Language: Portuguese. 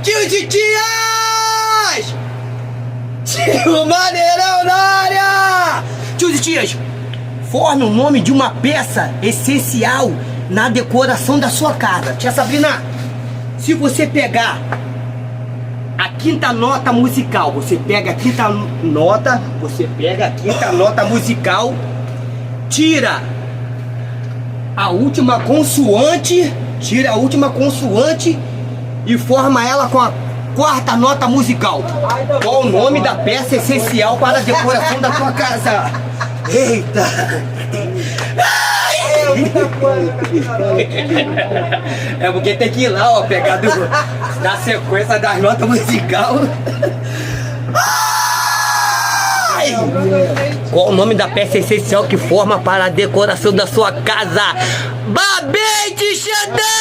Tios e tias! Tio Maneirão na área! Tios e tias, forme o nome de uma peça essencial na decoração da sua casa. Tia Sabrina, se você pegar a quinta nota musical, você pega a quinta nota musical, tira a última consoante, e forma ela com a quarta nota musical. Qual o nome da peça essencial para a decoração da tua casa? Eita! É porque tem que ir lá, ó, pegar da sequência das notas musical. Ai! Qual o nome da peça essencial que forma para a decoração da sua casa? Babete Xandão!